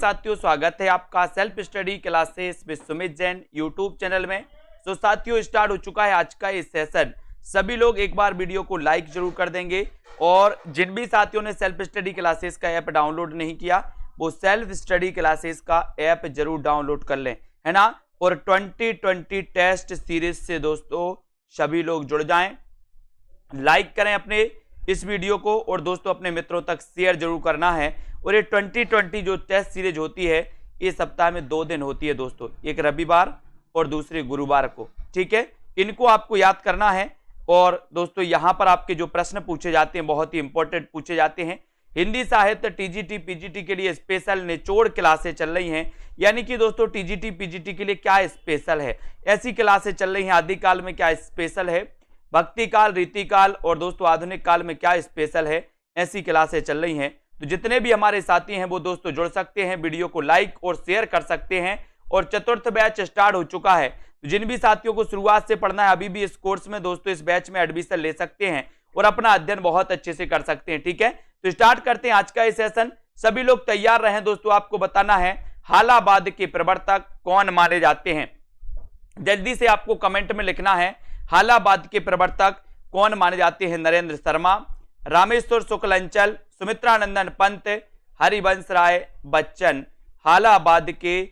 साथियों, स्वागत है आपका self study classes with Sumit Jain YouTube channel में। तो साथियों, स्टार्ट हो चुका है आज का ये सेशन। सभी लोग एक बार वीडियो को लाइक जरूर कर देंगे और जिन भी साथियों ने सेल्फ स्टडी क्लासेस का ऐप डाउनलोड नहीं किया वो सेल्फ स्टडी क्लासेस का ऐप जरूर डाउनलोड कर लें, है ना। और 2020 टेस्ट सीरीज से दोस्तों सभी लोग जुड़ जाएं, लाइक करें अपने इस वीडियो को और दोस्तों अपने मित्रों तक शेयर जरूर करना है। और ये 2020 जो टेस्ट सीरीज होती है ये सप्ताह में 2 दिन होती है दोस्तों, एक रविवार और दूसरे गुरुवार को, ठीक है। इनको आपको याद करना है। और दोस्तों यहां पर आपके जो प्रश्न पूछे जाते हैं बहुत ही इंपॉर्टेंट पूछे जाते हैं। हिंदी साहित्य टीजीटी पीजीटी के लिए स्पेशल निचोड़ क्लासें चल रही हैं, यानी कि दोस्तों टीजीटी पीजीटी के लिए क्या स्पेशल है, ऐसी क्लासें चल रही हैं। आदिकाल में क्या स्पेशल है, भक्ति काल, रीतिकाल और दोस्तों आधुनिक काल में क्या स्पेशल है, ऐसी क्लासें चल रही हैं। तो जितने भी हमारे साथी हैं वो दोस्तों जुड़ सकते हैं, वीडियो को लाइक और शेयर कर सकते हैं। और चतुर्थ बैच स्टार्ट हो चुका है, तो जिन भी साथियों को शुरुआत से पढ़ना है अभी भी इस कोर्स में दोस्तों इस बैच में एडमिशन ले सकते हैं और अपना अध्ययन बहुत अच्छे से कर सकते हैं, ठीक है। तो स्टार्ट करते हैं आज का ये सेशन। सभी लोग तैयार रहें दोस्तों, आपको बताना है हालाबाद के प्रवर्तक कौन माने जाते हैं। जल्दी से आपको कमेंट में लिखना है हालाबाद के प्रवर्तक कौन माने जाते हैं। नरेंद्र शर्मा, रामेश्वर शुक्ल अंचल, सुमित्रानंदन पंत, हरिवंश राय बच्चन। हालाबाद के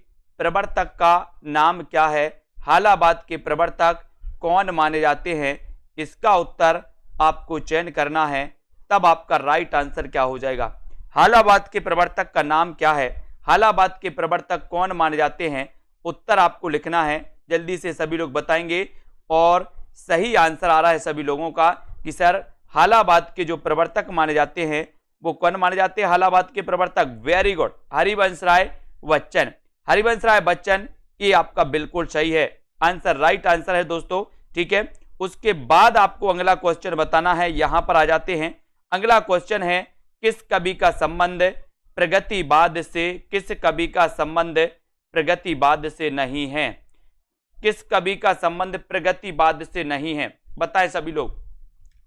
प्रवर्तक का नाम क्या है, हालाबाद के प्रवर्तक कौन माने जाते हैं, इसका उत्तर आपको चयन करना है, तब आपका राइट आंसर क्या हो जाएगा। हालाबाद के प्रवर्तक का नाम क्या है, हालाबाद के प्रवर्तक कौन माने जाते हैं, उत्तर आपको लिखना है। जल्दी से सभी लोग बताएंगे और सही आंसर आ रहा है सभी लोगों का कि सर हालाबाद के जो प्रवर्तक माने जाते हैं वो कौन माने जाते हैं, हालाबाद के प्रवर्तक। Very good, Harivansh Rai Bachchan. हरिवंश राय बच्चन, ये आपका बिल्कुल सही है आंसर, राइट आंसर है दोस्तों, ठीक है। उसके बाद आपको अगला क्वेश्चन बताना है, यहां पर आ जाते हैं। अगला क्वेश्चन है किस कवि का संबंध प्रगतिवाद से, किस कवि का संबंध प्रगतिवाद से नहीं है, किस कवि का संबंध प्रगतिवाद से नहीं है, बताएं सभी लोग।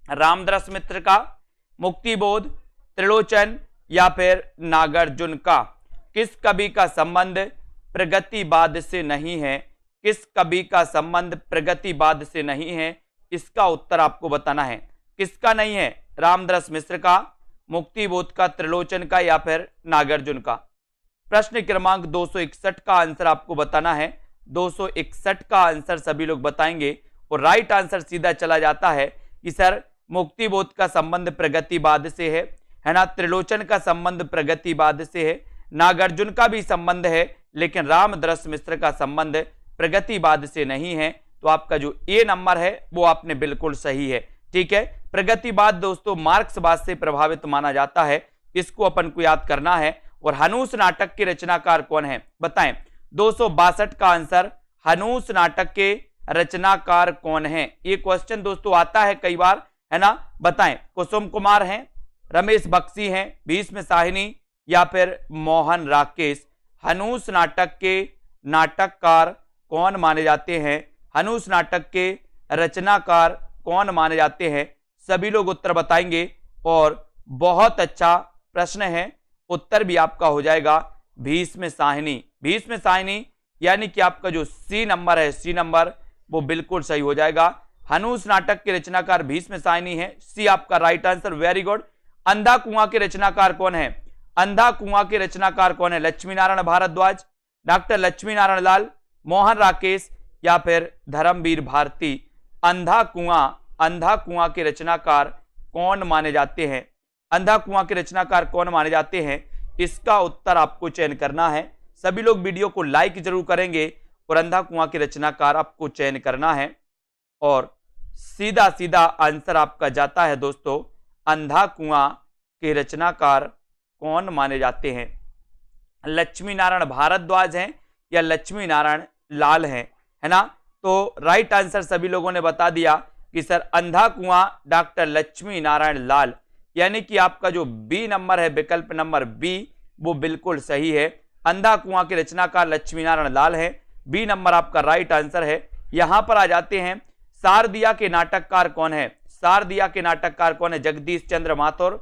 रामदरस मित्र का, मुक्तिबोध, त्रिलोचन या फिर नागार्जुन का। किस कवि का संबंध प्रगतिवाद से नहीं है, किस कवि का संबंध प्रगतिवाद से नहीं है, इसका उत्तर आपको बताना है। किसका नहीं है, रामदरस मिश्र का, मुक्तिबोध का, त्रिलोचन का या फिर नागार्जुन का। प्रश्न क्रमांक 261 का आंसर आपको बताना है। 261 का आंसर सभी लोग बताएंगे और राइट आंसर सीधा चला जाता है कि सर मुक्तिबोध का संबंध प्रगतिवाद से है ना, त्रिलोचन का संबंध प्रगतिवाद से है, नागार्जुन का भी संबंध है, लेकिन रामदरस मिश्र का संबंध प्रगतिवाद से नहीं है। तो आपका जो ए नंबर है वो आपने बिल्कुल सही है, ठीक है। प्रगतिवाद दोस्तों मार्क्सवाद से प्रभावित माना जाता है, इसको अपन को याद करना है। और हनूस नाटक के रचनाकार कौन है, बताएं। 262 का आंसर, हनूस नाटक के रचनाकार कौन है, ये क्वेश्चन दोस्तों आता है कई बार, है ना। बताएं, कुसुम कुमार हैं, रमेश बख्शी हैं, भीष्म साहिनी या फिर मोहन राकेश। हनूस नाटक के नाटककार कौन माने जाते हैं, हनूस नाटक के रचनाकार कौन माने जाते हैं, सभी लोग उत्तर बताएंगे। और बहुत अच्छा प्रश्न है, उत्तर भी आपका हो जाएगा भीष्म साहिनी। भीष्म साहिनी यानी कि आपका जो सी नंबर है, सी नंबर वो बिल्कुल सही हो जाएगा। हनूस नाटक के रचनाकार भीष्म साहिनी है, सी आपका राइट आंसर, वेरी गुड। अंधा कुआं के रचनाकार कौन है, अंधा कुआं के रचनाकार कौन है, लक्ष्मी नारायण भारद्वाज, डॉक्टर लक्ष्मी नारायण लाल, मोहन राकेश या फिर धर्मवीर भारती। अंधा कुआं के रचनाकार कौन माने जाते हैं, अंधा कुआं के रचनाकार कौन माने जाते हैं, इसका उत्तर आपको चयन करना है। सभी लोग वीडियो को लाइक जरूर करेंगे और अंधा कुआं के रचनाकार आपको चयन करना है। और सीधा सीधा आंसर आपका जाता है दोस्तों, अंधा कुआं के रचनाकार कौन माने जाते हैं, लक्ष्मी नारायण भारद्वाज हैं या लक्ष्मी नारायण लाल हैं, है ना। तो राइट आंसर सभी लोगों ने बता दिया कि सर अंधा कुआं डॉक्टर लक्ष्मी नारायण लाल, यानी कि आपका जो बी नंबर है, विकल्प नंबर बी, वो बिल्कुल सही है। अंधा कुआं के रचनाकार लक्ष्मी नारायण लाल है, बी नंबर आपका राइट आंसर है। यहां पर आ जाते हैं, शारदिया के नाटककार कौन है, शारदिया के नाटककार कौन है, जगदीश चंद्र माथुर,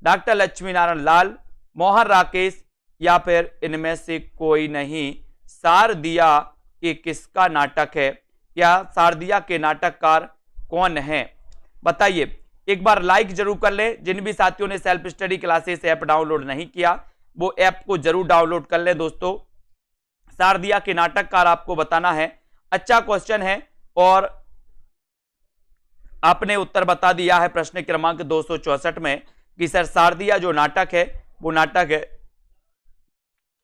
डॉक्टर लक्ष्मी नारायण लाल, मोहन राकेश या फिर इनमें से कोई नहीं। शारदिया ये किसका नाटक है, या शारदिया के नाटककार कौन है, बताइए। एक बार लाइक जरूर कर लें। जिन भी साथियों ने self study classes app download नहीं किया वो ऐप को जरूर डाउनलोड कर लें दोस्तों। शारदिया के नाटककार आपको बताना है। अच्छा क्वेश्चन है और आपने उत्तर बता दिया है प्रश्न क्रमांक 264 में कि सर शारदिया जो नाटक है वो नाटक है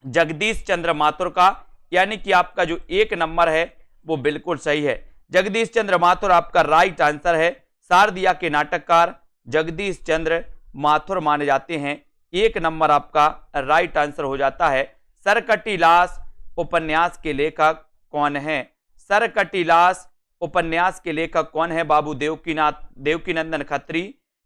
जगदीश चंद्र माथुर का, यानी कि आपका जो 1 नंबर है वो बिल्कुल सही है। जगदीश चंद्र माथुर आपका राइट आंसर है। शारदिया के नाटककार जगदीश चंद्र माथुर माने जाते हैं। 1 नंबर आपका राइट आंसर हो जाता है। सरकटीलास उपन्यास के लेखक कौन है, सरकटीलास उपन्यास के लेखक कौन है। बाबू देवकीनंदन खत्री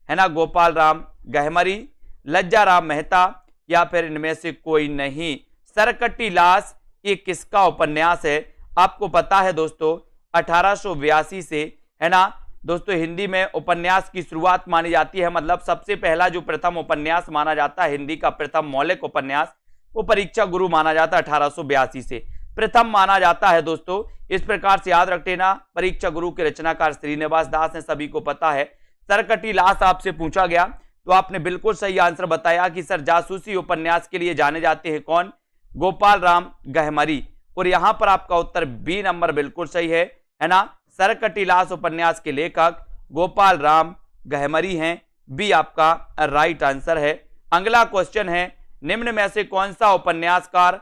है ना, गोपाल राम गहमरी, लज्जा राम मेहता, या फिर इनमें से कोई नहीं। सरकटीलास ये किसका उपन्यास है, आपको पता है दोस्तों 1882 से, है ना दोस्तों, हिंदी में उपन्यास की शुरुआत मानी जाती है। मतलब सबसे पहला जो प्रथम उपन्यास माना जाता है, हिंदी का प्रथम मौलिक उपन्यास, वो परीक्षा गुरु माना जाता है 1882 से प्रथम माना जाता है दोस्तों। इस प्रकार से याद रख लेना। परीक्षा गुरु के रचनाकार श्रीनिवास दास हैं, सभी को पता है। सरकटीलास आपसे पूछा गया तो आपने बिल्कुल सही आंसर बताया कि सर जासूसी उपन्यास के लिए जाने जाते हैं कौन, गोपाल राम गहमरी। और यहां पर आपका उत्तर बी नंबर बिल्कुल सही है ना। सरकटीलास उपन्यास के लेखक गोपाल राम गहमरी हैं। बी आपका राइट आंसर है। अगला क्वेश्चन है, निम्न में से कौन सा उपन्यासकार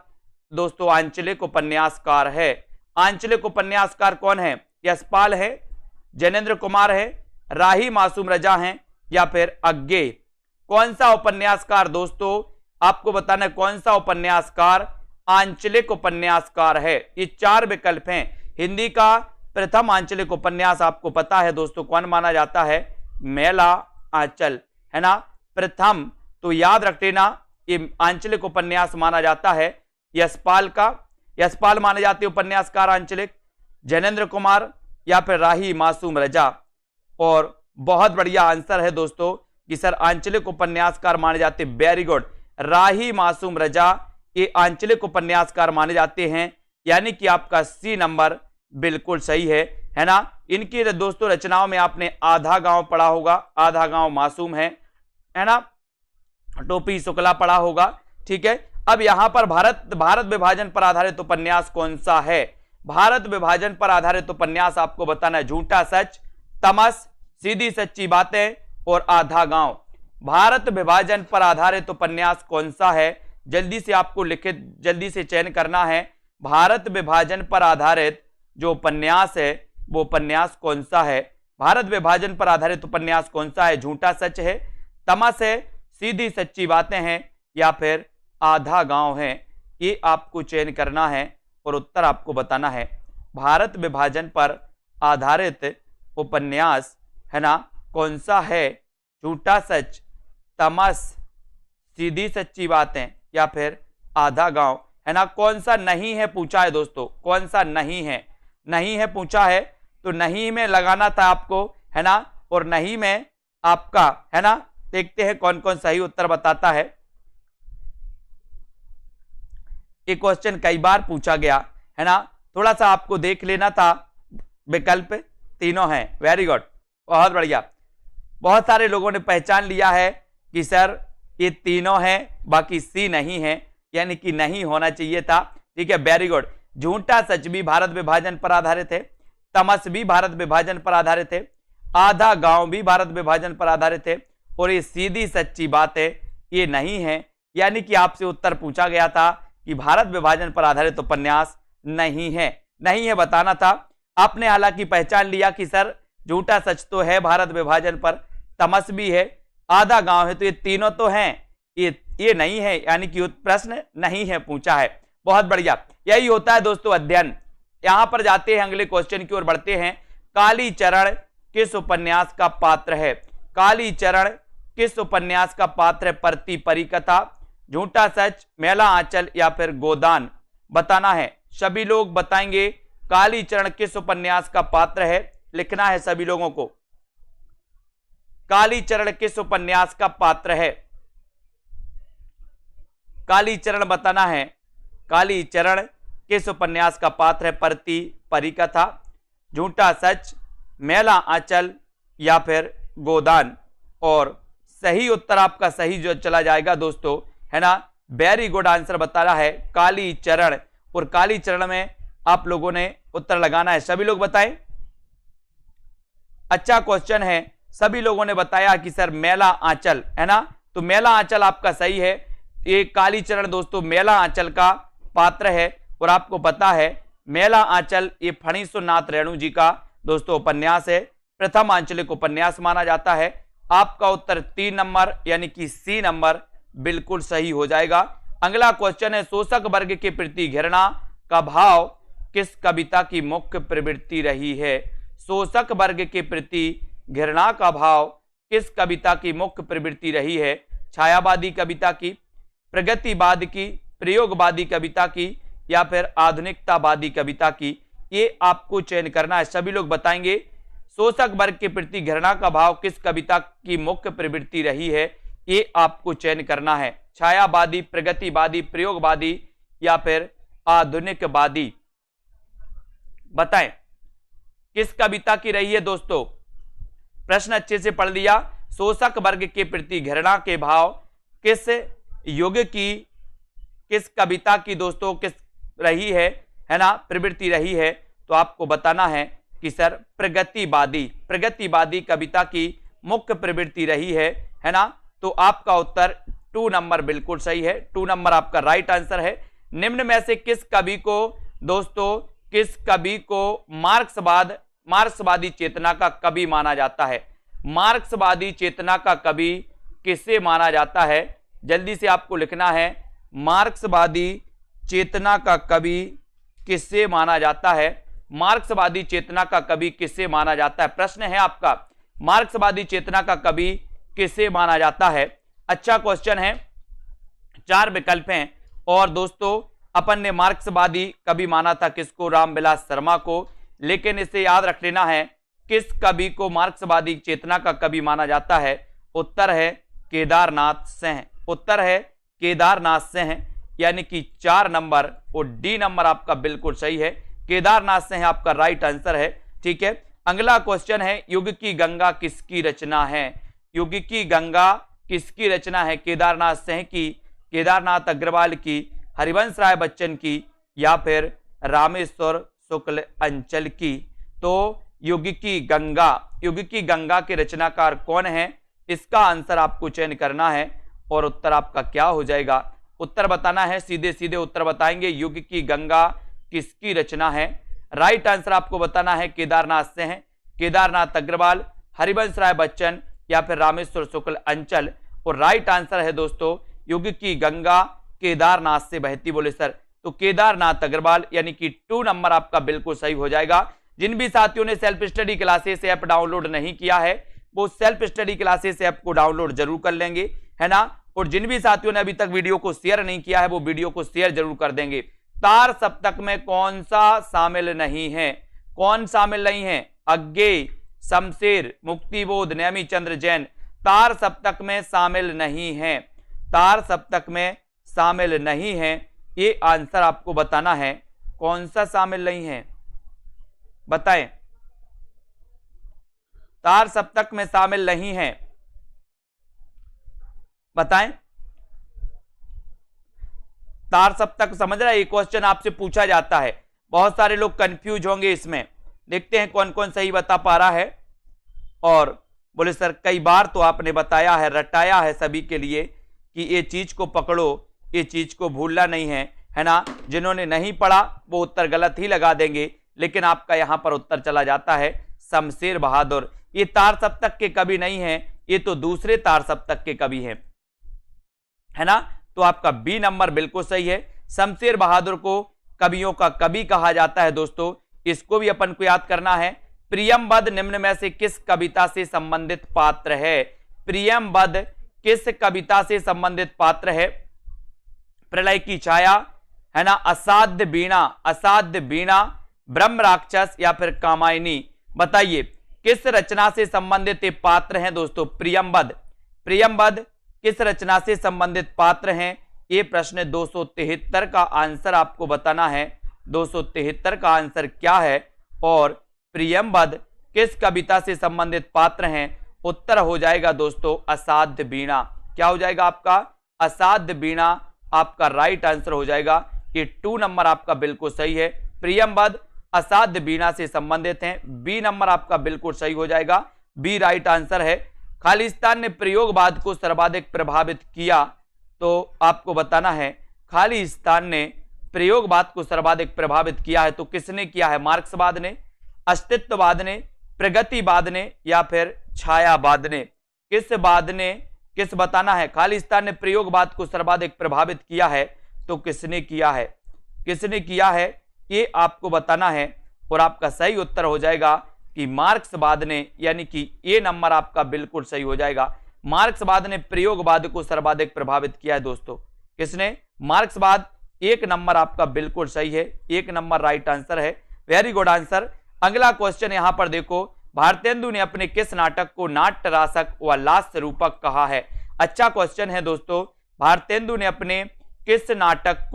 दोस्तों आंचलिक उपन्यासकार है। आंचलिक उपन्यासकार कौन है, यशपाल है, जैनेन्द्र कुमार है, राही मासूम रजा हैं, या फिर अज्ञे। कौन सा उपन्यासकार दोस्तों आपको बताना है, कौन सा उपन्यासकार आंचलिक उपन्यासकार है। ये 4 विकल्प हैं। हिंदी का प्रथम आंचलिक उपन्यास आपको पता है दोस्तों कौन माना जाता है, मेला आंचल, है ना प्रथम। तो याद रख लेना ये आंचलिक उपन्यास माना जाता है यशपाल का। यशपाल माने जाते उपन्यासकार आंचलिक, जैनेन्द्र कुमार या फिर राही मासूम रजा। और बहुत बढ़िया आंसर है दोस्तों कि सर आंचलिक उपन्यासकार माने जाते, वेरी गुड, राही मासूम रजा ये आंचलिक उपन्यासकार माने जाते हैं, यानी कि आपका सी नंबर बिल्कुल सही है ना। इनकी दोस्तों रचनाओं में आपने आधा गांव पढ़ा होगा, आधा गांव मासूम है ना, टोपी शुक्ला पढ़ा होगा, ठीक है। अब यहां पर भारत विभाजन पर आधारित उपन्यास कौन सा है। भारत विभाजन पर आधारित उपन्यास आपको बताना है, झूठा सच, तमस, सीधी सच्ची बातें और आधा गांव। भारत विभाजन पर आधारित उपन्यास कौन सा है, जल्दी से आपको लिखित जल्दी से चयन करना है। भारत विभाजन पर आधारित जो उपन्यास है वो उपन्यास कौन सा है। भारत विभाजन पर आधारित उपन्यास कौन सा है, झूठा सच है, तमस है, सीधी सच्ची बातें हैं, या फिर आधा गांव है। ये आपको चयन करना है और उत्तर आपको बताना है। भारत विभाजन पर आधारित उपन्यास है ना कौन सा है, झूठा सच, तमस, सीधी सच्ची बातें या फिर आधा गांव, है ना। कौन सा नहीं है पूछा है दोस्तों, कौन सा नहीं है, नहीं है पूछा है तो नहीं में लगाना था आपको, है ना। और नहीं में आपका, है ना, देखते हैं कौन कौन सही उत्तर बताता है। ये क्वेश्चन कई बार पूछा गया है ना, थोड़ा सा आपको देख लेना था। विकल्प तीनों हैं, वेरी गुड, बहुत बढ़िया। बहुत सारे लोगों ने पहचान लिया है कि सर ये तीनों हैं, बाकी सी नहीं है, यानी कि नहीं होना चाहिए था, ठीक है, वेरी गुड। झूठा सच भी भारत विभाजन पर आधारित है, तमस भी भारत विभाजन पर आधारित है, आधा गांव भी भारत विभाजन पर आधारित है, और ये सीधी सच्ची बात है ये नहीं है। यानी कि आपसे उत्तर पूछा गया था कि भारत विभाजन पर आधारित उपन्यास नहीं है, नहीं है बताना था। आपने हालांकि पहचान लिया कि सर झूठा सच तो है भारत विभाजन पर, तमस भी है, आधा गांव है, तो ये तीनों तो हैं, ये नहीं है, यानी कि प्रश्न नहीं है पूछा है। बहुत बढ़िया, यही होता है दोस्तों अध्ययन। यहां पर जाते हैं अगले क्वेश्चन की ओर बढ़ते हैं। कालीचरण किस उपन्यास का पात्र है। कालीचरण किस उपन्यास का पात्र है। परती परिकथा, झूठा सच, मेला आंचल या फिर गोदान, बताना है। सभी लोग बताएंगे कालीचरण किस उपन्यास का पात्र है, लिखना है सभी लोगों को। कालीचरण किस उपन्यास का पात्र है। कालीचरण बताना है, कालीचरण किस उपन्यास का पात्र है? परती परिकथा, झूठा सच, मैला आंचल या फिर गोदान। और सही उत्तर आपका सही जो चला जाएगा दोस्तों, है ना, वेरी गुड आंसर बता रहा है कालीचरण। और कालीचरण में आप लोगों ने उत्तर लगाना है, सभी लोग बताएं। अच्छा क्वेश्चन है, सभी लोगों ने बताया कि सर मैला आंचल, है ना, तो मैला आंचल आपका सही है। ये कालीचरण दोस्तों मैला आंचल का पात्र है। और आपको पता है मैला आंचल ये फणीसुरनाथ रेणु जी का दोस्तों उपन्यास है, प्रथम आंचलिक उपन्यास माना जाता है। आपका उत्तर 3 नंबर यानी कि सी नंबर बिल्कुल सही हो जाएगा। अगला क्वेश्चन है, शोषक वर्ग के प्रति घृणा का भाव किस कविता की मुख्य प्रवृत्ति रही है? शोषक वर्ग के प्रति घृणा का भाव किस कविता की मुख्य प्रवृत्ति रही है? छायावादी कविता की, प्रगतिवाद की, प्रयोगवादी कविता की या फिर आधुनिकतावादी कविता की? ये आपको चयन करना है, सभी लोग बताएंगे। शोषक वर्ग के प्रति घृणा का भाव किस कविता की मुख्य प्रवृत्ति रही है? ये आपको चयन करना है, छायावादी, प्रगतिवादी, प्रयोगवादी या फिर आधुनिकवादी। बताएं किस कविता की रही है दोस्तों? प्रश्न अच्छे से पढ़ लिया। शोषक वर्ग के प्रति घृणा के भाव किस युग की, किस कविता की दोस्तों किस रही है ना, प्रवृत्ति रही है? तो आपको बताना है कि सर प्रगतिवादी, प्रगतिवादी कविता की मुख्य प्रवृत्ति रही है ना। तो आपका उत्तर 2 नंबर बिल्कुल सही है, 2 नंबर आपका राइट आंसर है। निम्न में से किस कवि को दोस्तों, किस कवि को मार्क्सवादी चेतना का कवि माना जाता है? मार्क्सवादी चेतना का कवि किसे माना जाता है? जल्दी से आपको लिखना है, मार्क्सवादी चेतना का कवि किसे माना जाता है? मार्क्सवादी चेतना का कवि किसे माना जाता है? प्रश्न है आपका, मार्क्सवादी चेतना का कवि किसे माना जाता है? अच्छा क्वेश्चन है, 4 विकल्प हैं। और दोस्तों अपन ने मार्क्सवादी कवि माना था किसको? रामविलास शर्मा को। लेकिन इसे याद रख लेना है, किस कवि को मार्क्सवादी चेतना का कवि माना जाता है? उत्तर है केदारनाथ सिंह, उत्तर है केदारनाथ सिंह, यानी कि 4 नंबर और डी नंबर आपका बिल्कुल सही है, केदारनाथ सिंह आपका राइट आंसर है। ठीक है, अगला क्वेश्चन है, युग की गंगा किसकी रचना है? युग की गंगा किसकी रचना है? केदारनाथ सिंह की, केदारनाथ अग्रवाल की, हरिवंश राय बच्चन की या फिर रामेश्वर शुक्ल अंचल की? तो युग की गंगा के रचनाकार कौन है? इसका आंसर आपको चयन करना है और उत्तर आपका क्या हो जाएगा? उत्तर बताना है, सीधे सीधे उत्तर बताएंगे। युग की गंगा किसकी रचना है? राइट आंसर आपको बताना है केदारनाथ सिंह, केदारनाथ अग्रवाल, हरिवंश राय बच्चन या फिर रामेश्वर शुक्ल अंचल। और राइट आंसर है दोस्तों, युग की गंगा केदारनाथ से बहती। बोले सर, तो केदारनाथ अग्रवाल, यानी कि 2 नंबर आपका बिल्कुल सही हो जाएगा। जिन भी साथियों ने self study classes app download नहीं किया है वो सेल्फ स्टडी क्लासेस ऐप को डाउनलोड जरूर कर लेंगे, है ना। और जिन भी साथियों ने अभी तक वीडियो को शेयर नहीं किया है वो वीडियो को शेयर जरूर कर देंगे। तार सप्तक में कौन सा शामिल नहीं है? कौन शामिल नहीं है? अज्ञेय, शमशेर, मुक्तिबोध, नेमी चंद्र जैन तार सप्तक में शामिल नहीं है, तार सप्तक में शामिल नहीं है। ये आंसर आपको बताना है, कौन सा शामिल नहीं है बताएं। तार सप्तक में शामिल नहीं है, बताएं। तार सप्तक समझ रहा है, ये क्वेश्चन आपसे पूछा जाता है, बहुत सारे लोग कंफ्यूज होंगे इसमें। देखते हैं कौन कौन सही बता पा रहा है। और बोले सर कई बार तो आपने बताया है, रटाया है सभी के लिए कि ये चीज को पकड़ो, ये चीज को भूलना नहीं है, है ना। जिन्होंने नहीं पढ़ा वो उत्तर गलत ही लगा देंगे, लेकिन आपका यहां पर उत्तर चला जाता है शमशेर बहादुर। ये तार सप्तक के कवि नहीं है, ये तो दूसरे तार सप्तक के कवि हैं, है ना। तो आपका बी नंबर बिल्कुल सही है। शमशेर बहादुर को कवियों का कवि कहा जाता है दोस्तों, इसको भी अपन को याद करना है। प्रियमबद्ध निम्न में से किस कविता से संबंधित पात्र है? प्रियमबद्ध किस कविता से संबंधित पात्र है? प्रलय की छाया, है ना, असाध्य वीणा, असाध्य वीणा, ब्रह्म राक्षस या फिर कामायनी? बताइए किस रचना से संबंधित ये पात्र हैं दोस्तों? प्रियमबद्ध, प्रियमबद्ध किस रचना से संबंधित पात्र हैं? ये प्रश्न 273 का आंसर आपको बताना है। 273 का आंसर क्या है और प्रियंबद किस कविता से संबंधित पात्र हैं? उत्तर हो जाएगा दोस्तों असाध्य वीणा। क्या हो जाएगा आपका? असाध्य वीणा आपका राइट आंसर हो जाएगा। ये 2 नंबर आपका बिल्कुल सही है। प्रियंबद असाध्य वीणा से संबंधित हैं। बी नंबर आपका बिल्कुल सही हो जाएगा, बी राइट आंसर है। खालिस्तान ने प्रयोगवाद को सर्वाधिक प्रभावित किया, तो आपको बताना है खालिस्तान ने प्रयोगवाद को सर्वाधिक प्रभावित किया है तो किसने किया है? मार्क्सवाद ने, अस्तित्ववाद ने, प्रगतिवाद ने या फिर छायावाद ने? किस वाद ने, किस बताना है? खालिस्तान ने प्रयोगवाद को सर्वाधिक प्रभावित किया है तो किसने किया है? किसने किया है ये आपको बताना है और आपका सही उत्तर हो जाएगा कि मार्क्सवाद ने, यानी कि ये नंबर आपका बिल्कुल सही हो जाएगा। मार्क्सवाद ने प्रयोगवाद को सर्वाधिक प्रभावित किया है दोस्तों। किसने? मार्क्सवाद। 1 नंबर आपका बिल्कुल सही है, 1 नंबर राइट आंसर है। Very good answer. अगला क्वेश्चन यहां पर देखो, भारतेंदु ने अपने किस नाटक को नाट्य रासक व लास्य रूपक कहा है? अच्छा क्वेश्चन है दोस्तों। भारतेंदु ने अपने किस नाटक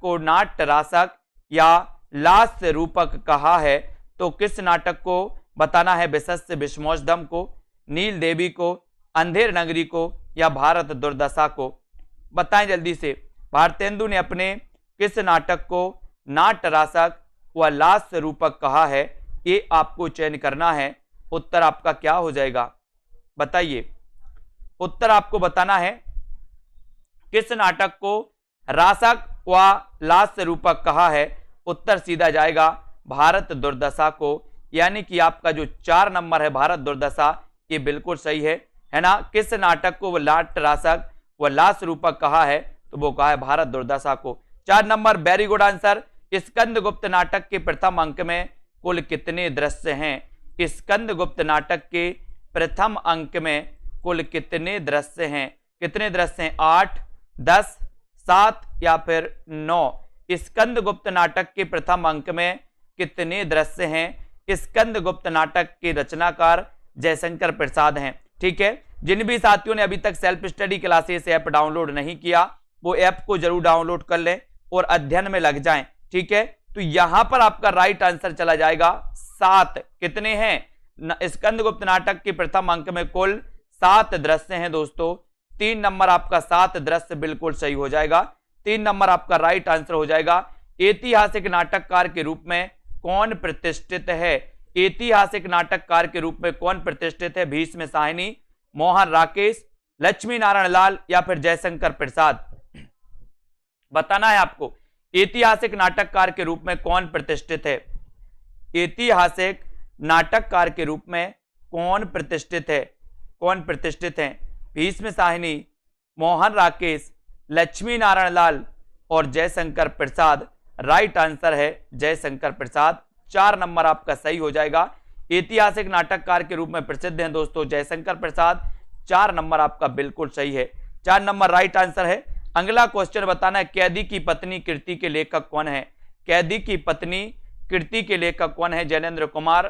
को नाट्य रासक या लास्य रूपक कहा है? तो किस नाटक को बताना है? विशस्य विषमोषधम को, नील देवी को, अंधेर नगरी को या भारत दुर्दशा को? बताएं जल्दी से। भारतेंदु ने अपने किस नाटक को नाट्य रासक व लास्य रूपक कहा है? ये आपको चयन करना है। उत्तर आपका क्या हो जाएगा बताइए। उत्तर आपको बताना है किस नाटक को रासक व लास्य रूपक कहा है? उत्तर सीधा जाएगा भारत दुर्दशा को, यानी कि आपका जो 4 नंबर है भारत दुर्दशा, ये बिल्कुल सही है ना। किस नाटक को नाट्य रासक व लास्य रूपक कहा है? तो वो कहा है भारत दुर्दशा को। 4 number very good answer. Skandagupta नाटक के प्रथम अंक में कुल कितने दृश्य हैं? स्कंदगुप्त नाटक के प्रथम अंक में कुल कितने दृश्य हैं? कितने दृश्य हैं? 8, 10, 7 या फिर 9? स्कंदगुप्त नाटक के प्रथम अंक में कितने दृश्य हैं? स्कंदगुप्त नाटक के रचनाकार जयशंकर प्रसाद हैं। ठीक है, जिन भी साथियों ने अभी तक self study classes app download नहीं किया वो ऐप को जरूर डाउनलोड कर लें और अध्ययन में लग जाएं। ठीक है, तो यहां पर आपका राइट आंसर चला जाएगा 7। कितने हैं? स्कंदगुप्त नाटक के प्रथम अंक में कुल 7 दृश्य हैं दोस्तों। 3 नंबर आपका 7 दृश्य बिल्कुल सही हो जाएगा। 3 नंबर आपका राइट आंसर हो जाएगा। ऐतिहासिक नाटककार के रूप में कौन प्रतिष्ठित है? ऐतिहासिक नाटककार के रूप में कौन प्रतिष्ठित है? भीष्म साहनी, मोहन राकेश, लक्ष्मी नारायण लाल या फिर जयशंकर प्रसाद? बताना है आपको ऐतिहासिक नाटककार के रूप में कौन प्रतिष्ठित है? ऐतिहासिक नाटककार के रूप में कौन प्रतिष्ठित है? कौन प्रतिष्ठित है? भीष्म साहनी, मोहन राकेश, लक्ष्मी नारायण लाल और जयशंकर प्रसाद? राइट आंसर है जयशंकर प्रसाद। 4 नंबर आपका सही हो जाएगा। ऐतिहासिक नाटककार के रूप में प्रसिद्ध हैं दोस्तों जयशंकर प्रसाद। 4 नंबर आपका बिल्कुल सही है, 4 नंबर राइट आंसर है। अगला क्वेश्चन बताना है कैदी की पत्नी कृति के लेखक कौन है? कैदी की पत्नी कृति के लेखक कौन है? जैनेन्द्र कुमार,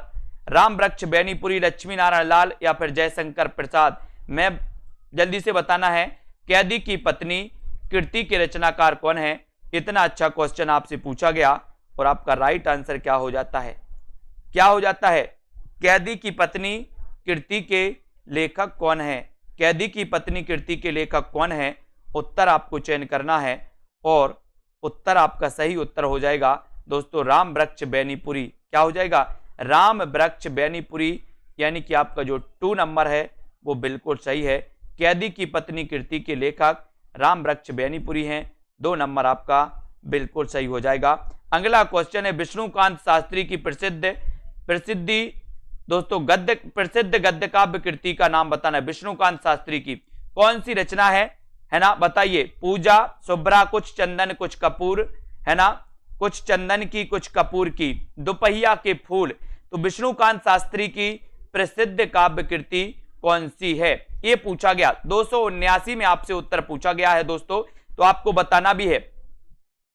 राम वृक्ष बेनीपुरी, लक्ष्मी नारायण लाल या फिर जयशंकर प्रसाद? मैं जल्दी से बताना है कैदी की पत्नी कृति के रचनाकार कौन है? इतना अच्छा क्वेश्चन आपसे पूछा गया और आपका राइट आंसर क्या हो जाता है? क्या हो जाता है? कैदी की पत्नी कृति के लेखक कौन है? कैदी की पत्नी कृति के लेखक कौन है? उत्तर आपको चयन करना है और उत्तर आपका सही उत्तर हो जाएगा दोस्तों राम वृक्ष बेनीपुरी। क्या हो जाएगा? राम वृक्ष बेनीपुरी, यानी कि आपका जो 2 नंबर है वो बिल्कुल सही है। कैदी की पत्नी कृति के लेखक राम वृक्ष बेनीपुरी हैं। 2 नंबर आपका बिल्कुल सही हो जाएगा। अगला क्वेश्चन है विष्णुकांत शास्त्री की प्रसिद्धि दोस्तों प्रसिद्ध गद्य काव्य कृति का नाम बताना है। विष्णुकांत शास्त्री की कौन सी रचना है ना? बताइए। पूजा, शुभ्रा, कुछ चंदन कुछ कपूर, है ना? कुछ चंदन की कुछ कपूर की, दोपहिया के फूल। तो विष्णुकांत शास्त्री की प्रसिद्ध काव्य कृति कौन सी है? ये पूछा गया 279 में आपसे उत्तर पूछा गया है दोस्तों, तो आपको बताना भी है।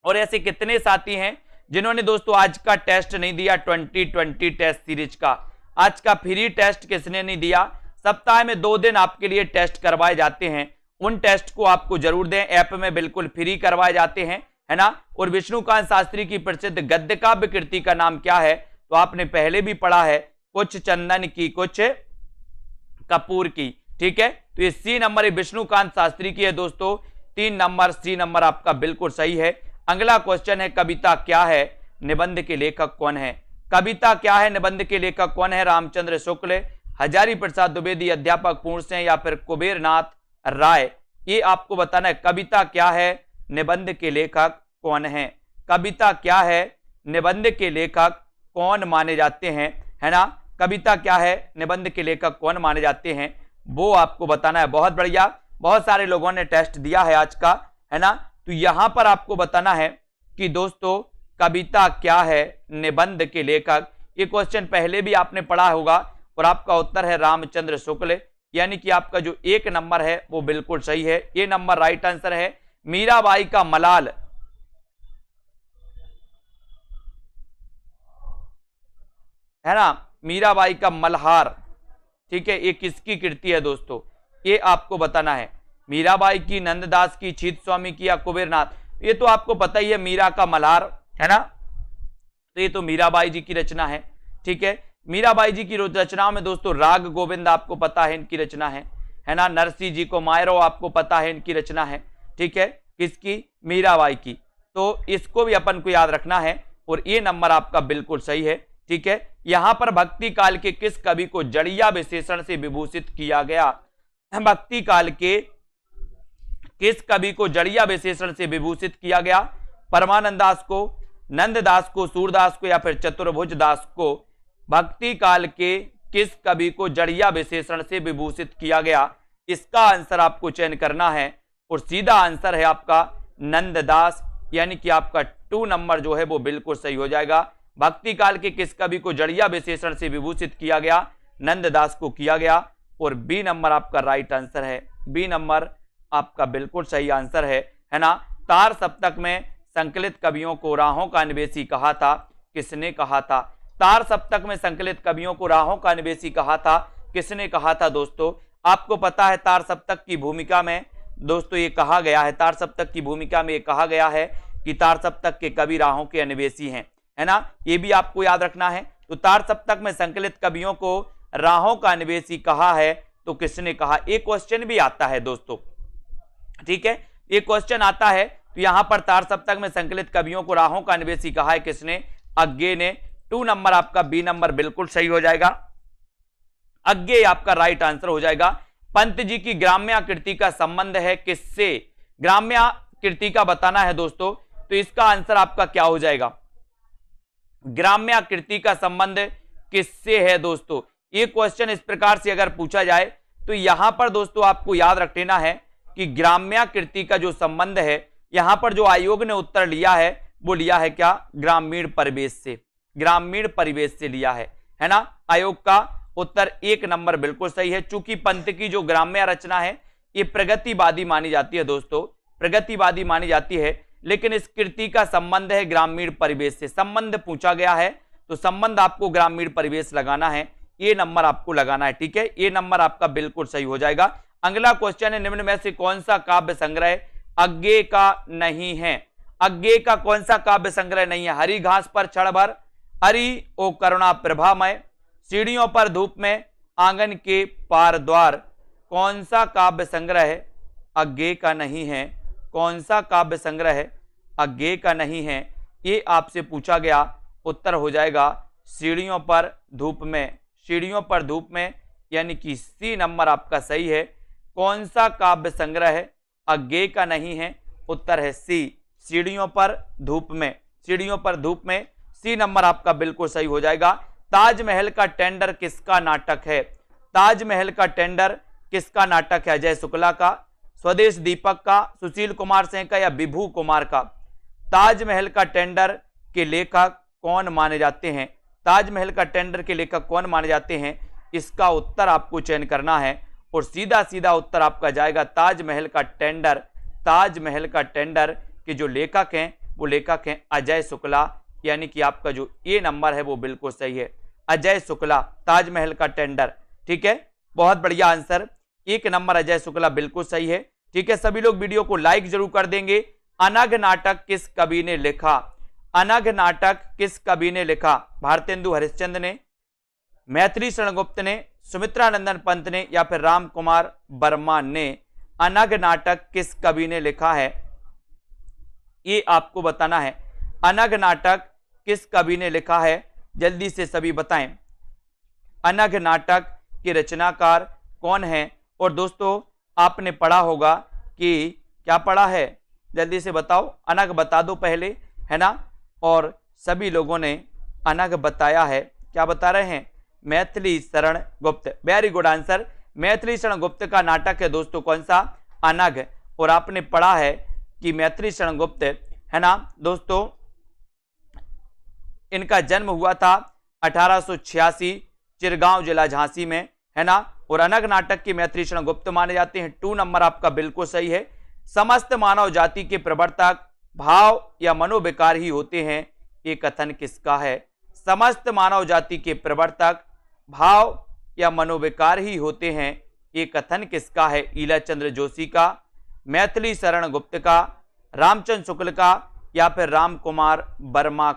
और ऐसे कितने साथी हैं जिन्होंने दोस्तों आज का टेस्ट नहीं दिया? 2020 टेस्ट सीरीज का आज का फ्री टेस्ट किसने नहीं दिया? सप्ताह में 2 दिन आपके लिए टेस्ट करवाए जाते हैं उन टेस्ट को आपको जरूर दें, ऐप में बिल्कुल फ्री करवाए जाते हैं, है ना। और विष्णुकांत शास्त्री की प्रसिद्ध गद्य काव्य कृति का नाम क्या है, तो आपने पहले भी पढ़ा है, कुछ चंदन की कुछ कपूर की, ठीक है। तो ये सी नंबर विष्णुकांत शास्त्री की है दोस्तों, 3 नंबर सी नंबर आपका बिल्कुल सही है। अगला क्वेश्चन है, कविता क्या है, निबंध के लेखक कौन है। कविता क्या है, निबंध के लेखक कौन है, रामचंद्र शुक्ल, हजारी प्रसाद द्विवेदी, अध्यापक पूर्ण सिंह या फिर कुबेरनाथ राय। ये आपको बताना है, कविता क्या है, निबंध के लेखक कौन है। कविता क्या है, निबंध के लेखक कौन माने जाते हैं, है ना। कविता क्या है, निबंध के लेखक कौन माने जाते हैं, वो आपको बताना है। बहुत बढ़िया, बहुत सारे लोगों ने टेस्ट दिया है आज का, है ना। तो यहां पर आपको बताना है कि दोस्तों कविता क्या है, निबंध के लेखक। ये क्वेश्चन पहले भी आपने पढ़ा होगा और आपका उत्तर है रामचंद्र शुक्ल, यानी कि आपका जो 1 नंबर है वो बिल्कुल सही है। ये नंबर राइट आंसर है। मीराबाई का मलाल, है ना, मीराबाई का मल्हार, ठीक है, ये किसकी कृति है दोस्तों, ये आपको बताना है। मीराबाई की, नंददास की, छीत स्वामी की या कुबेरनाथ, ये तो आपको पता ही है, मीरा का मल्हार, है ना। तो ये तो मीराबाई जी की रचना है, ठीक है। मीराबाई जी की रचनाओं में दोस्तों राग गोविंद आपको पता है इनकी रचना है ना। नरसिंह जी को मायरो आपको पता है इनकी रचना है, ठीक है, किसकी, मीराबाई की। तो इसको भी अपन को याद रखना है और ये नंबर आपका बिल्कुल सही है, ठीक है। यहां पर भक्ति काल के किस कवि को जड़िया विशेषण से विभूषित किया गया। भक्ति काल के किस कवि को जड़िया विशेषण से विभूषित किया गया, परमानंद दास को, नंददास को, सूरदास को या फिर चतुर्भुज दास को। भक्ति काल के किस कवि को जड़िया विशेषण से विभूषित किया गया, इसका आंसर आपको चयन करना है और सीधा आंसर है आपका नंददास, यानी कि आपका 2 नंबर जो है वो बिल्कुल सही हो जाएगा। भक्ति काल के किस कवि को जड़िया विशेषण से विभूषित किया गया, नंददास को किया गया और बी नंबर आपका राइट आंसर है। बी नंबर आपका बिल्कुल सही आंसर है ना। तार सप्तक में संकलित कवियों को राहों का निवेशी कहा था, किसने कहा था। तार सप्तक में संकलित कवियों को राहों का निवेशी कहा था, किसने कहा था दोस्तों। आपको पता है तार सप्तक की भूमिका में दोस्तों ये कहा गया है, तार सप्तक की भूमिका में ये कहा गया है कि तार सप्तक के कवि राहों के अन्वेषी हैं, है ना। ये भी आपको याद रखना है। तो तार सप्तक में संकलित कवियों को राहों का अन्वेषी कहा है तो किसने कहा। एक क्वेश्चन भी आता है दोस्तों, ठीक है, ये क्वेश्चन आता है। तो यहां पर तार सप्तक में संकलित कवियों को राहों का अन्वेषी कहा है किसने, अज्ञे ने। 2 नंबर आपका बी नंबर बिल्कुल सही हो जाएगा, अज्ञे आपका राइट आंसर हो जाएगा। पंत जी की ग्राम्या कृति का संबंध है किससे, ग्राम्या कृति का बताना है दोस्तों। तो इसका आंसर आपका क्या हो जाएगा, ग्राम्या कृति का संबंध किससे है दोस्तों। ये क्वेश्चन इस प्रकार से अगर पूछा जाए तो यहां पर दोस्तों आपको याद रख लेना है कि ग्राम्या कृति का जो संबंध है, यहां पर जो आयोग ने उत्तर लिया है वो लिया है क्या, ग्रामीण परिवेश से, ग्रामीण परिवेश से लिया है ना। आयोग का उत्तर 1 नंबर बिल्कुल सही है। चूंकि पंत की जो ग्राम्य रचना है ये प्रगतिवादी मानी जाती है दोस्तों, प्रगतिवादी मानी जाती है, लेकिन इस कृति का संबंध है ग्रामीण परिवेश से। संबंध पूछा गया है तो संबंध आपको ग्रामीण परिवेश लगाना है, ये नंबर आपको लगाना है, ठीक है। ये नंबर आपका बिल्कुल सही हो जाएगा। अगला क्वेश्चन है, निम्न में से कौन सा काव्य संग्रह अज्ञे का नहीं है। अज्ञे का कौन सा काव्य संग्रह नहीं है। हरी घास पर क्षण भर, हरि ओ करुणा प्रभामय, सीढ़ियों पर धूप में, आंगन के पार द्वार। कौन सा काव्य संग्रह अज्ञे का नहीं है, कौन सा काव्य संग्रह अज्ञे का नहीं है, ये आपसे पूछा गया। उत्तर हो जाएगा सीढ़ियों पर धूप में, सीढ़ियों पर धूप में, यानी कि सी नंबर आपका सही है। कौन सा काव्य संग्रह अज्ञे का नहीं है, उत्तर है सी, सीढ़ियों पर धूप में, सीढ़ियों पर धूप में, सी नंबर आपका बिल्कुल सही हो जाएगा। ताजमहल का टेंडर किसका नाटक है, ताजमहल का टेंडर किसका नाटक है, अजय शुक्ला का, स्वदेश दीपक का, सुशील कुमार सिंह का या विभू कुमार का। ताजमहल का टेंडर के लेखक कौन माने जाते हैं, ताजमहल का टेंडर के लेखक कौन माने जाते हैं, इसका उत्तर आपको चयन करना है और सीधा सीधा उत्तर आपका जाएगा ताजमहल का टेंडर। ताजमहल का टेंडर के जो लेखक हैं वो लेखक हैं अजय शुक्ला, यानी कि आपका जो ए नंबर है वो बिल्कुल सही है, अजय शुक्ला, ताजमहल का टेंडर, ठीक है। बहुत बढ़िया आंसर, 1 नंबर अजय शुक्ला बिल्कुल सही है, ठीक है, सभी लोग वीडियो को लाइक जरूर कर देंगे। अनघ नाटक किस कवि ने लिखा? अनघ नाटक किस कवि ने लिखा? भारतेंदु हरिश्चंद्र ने, मैथिली शरण गुप्त ने, सुमित्रानंदन पंत ने, या फिर राम कुमार वर्मा ने? अनघ नाटक किस कवि ने लिखा है, ये आपको बताना है। अनघ नाटक किस कवि ने लिखा है, जल्दी से सभी बताएं। अनघ नाटक के रचनाकार कौन है? और दोस्तों आपने पढ़ा होगा कि क्या पढ़ा है, जल्दी से बताओ। अनघ बता दो पहले, है ना। और सभी लोगों ने अनघ बताया है। क्या बता रहे हैं? Maithili Sharan Gupt. Very good answer. Maithili Sharan Gupt का नाटक है दोस्तों कौन सा? अनघ। और आपने पढ़ा है कि मैथिली शरण गुप्त, है ना दोस्तों, इनका जन्म हुआ था 1886 चिरगांव जिला झांसी में, है ना। और अनघ नाटक के मैथिली शरण गुप्त माने जाते हैं। 2 नंबर आपका बिल्कुल सही है। समस्त मानव जाति के प्रवर्तक भाव या मनोविकार ही होते हैं, ये कथन किसका है? समस्त मानव जाति के प्रवर्तक भाव या मनोविकार ही होते हैं, ये कथन किसका है? ईलाचंद्र जोशी का, मैथिली शरण गुप्त का, रामचंद्र शुक्ल का, या फिर राम कुमार वर्मा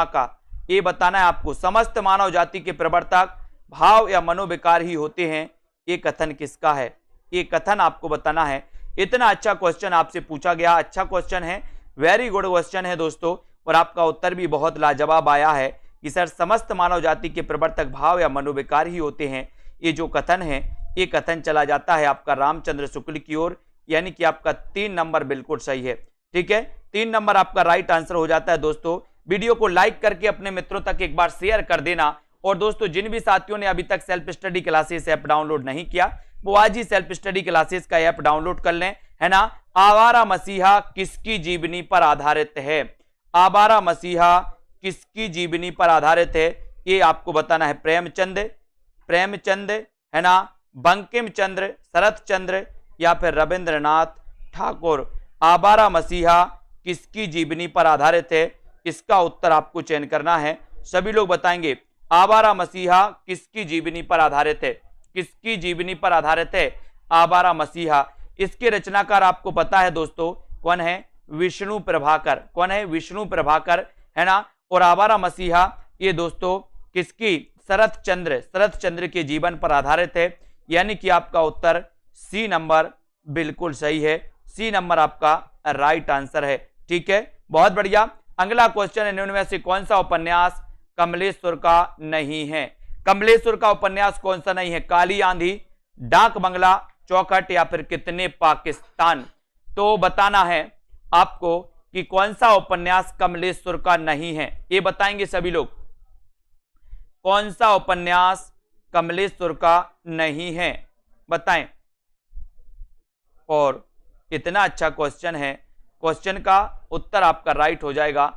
का? ये बताना है आपको। समस्त मानव जाति के प्रवर्तक भाव या मनोविकार ही होते हैं, ये कथन किसका है? ये कथन आपको बताना है। इतना अच्छा क्वेश्चन आपसे पूछा गया, अच्छा क्वेश्चन है, वेरी गुड क्वेश्चन है दोस्तों। और आपका उत्तर भी बहुत लाजवाब आया है कि सर समस्त मानव जाति के प्रवर्तक भाव या मनोविकार ही होते हैं, ये जो कथन है, ये कथन चला जाता है आपका रामचंद्र शुक्ल की ओर, यानी कि आपका 3 नंबर बिल्कुल सही है। ठीक है, 3 नंबर आपका राइट आंसर हो जाता है दोस्तों। वीडियो को लाइक करके अपने मित्रों तक एक बार शेयर कर देना। और दोस्तों जिन भी साथियों ने अभी तक self study classes app download नहीं किया, वो आज ही सेल्फ स्टडी क्लासेस का ऐप डाउनलोड कर लें, है ना। आवारा मसीहा किसकी जीवनी पर आधारित है? आवारा मसीहा किसकी जीवनी पर आधारित है, ये आपको बताना है। प्रेमचंद, है ना, बंकिम चंद्र, शरत चंद्र, या फिर रविंद्रनाथ ठाकुर? आवारा मसीहा किसकी जीवनी पर आधारित है, इसका उत्तर आपको चयन करना है। सभी लोग बताएंगे आवारा मसीहा किसकी जीवनी पर आधारित है? किसकी जीवनी पर आधारित है आवारा मसीहा? इसके रचनाकार आपको पता है दोस्तों कौन है? विष्णु प्रभाकर। कौन है? विष्णु प्रभाकर, है ना। और आवारा मसीहा ये दोस्तों किसकी? शरत चंद्र के जीवन पर आधारित है, यानी कि आपका उत्तर सी नंबर बिल्कुल सही है। सी नंबर आपका राइट आंसर है। ठीक है, बहुत बढ़िया। अगला क्वेश्चन है, निम्न में से कौन सा उपन्यास कमलेश्वर का नहीं है? कमलेश्वर का उपन्यास कौन सा नहीं है? काली आंधी, डाक बंगला, चौखट, या फिर कितने पाकिस्तान? तो बताना है आपको कि कौन सा उपन्यास कमलेश्वर का नहीं है, ये बताएंगे सभी लोग। कौन सा उपन्यास कमलेश्वर का नहीं है, बताएं। और इतना अच्छा क्वेश्चन है, क्वेश्चन का उत्तर आपका राइट हो जाएगा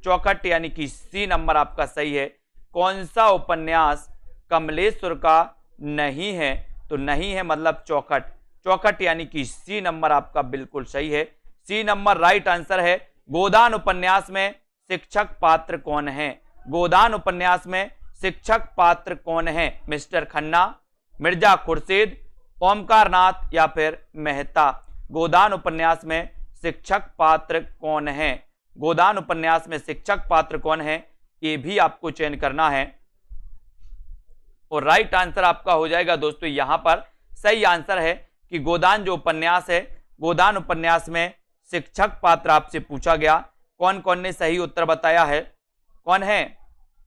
चौखट, यानी कि सी नंबर आपका सही है। कौन सा उपन्यास कमलेश्वर का नहीं है? तो नहीं है मतलब चौखट, यानी कि सी नंबर आपका बिल्कुल सही है। सी नंबर राइट आंसर है। गोदान उपन्यास में शिक्षक पात्र कौन है? गोदान उपन्यास में शिक्षक पात्र कौन है? मिस्टर खन्ना, मिर्जा खुर्शीद, ओमकार नाथ, या फिर मेहता? गोदान उपन्यास में शिक्षक पात्र कौन है? गोदान उपन्यास में शिक्षक पात्र कौन है, ये भी आपको चयन करना है। और राइट आंसर आपका हो जाएगा दोस्तों, यहां पर सही आंसर है कि गोदान जो उपन्यास है, गोदान उपन्यास में शिक्षक पात्र आपसे पूछा गया। कौन कौन ने सही उत्तर बताया है? कौन है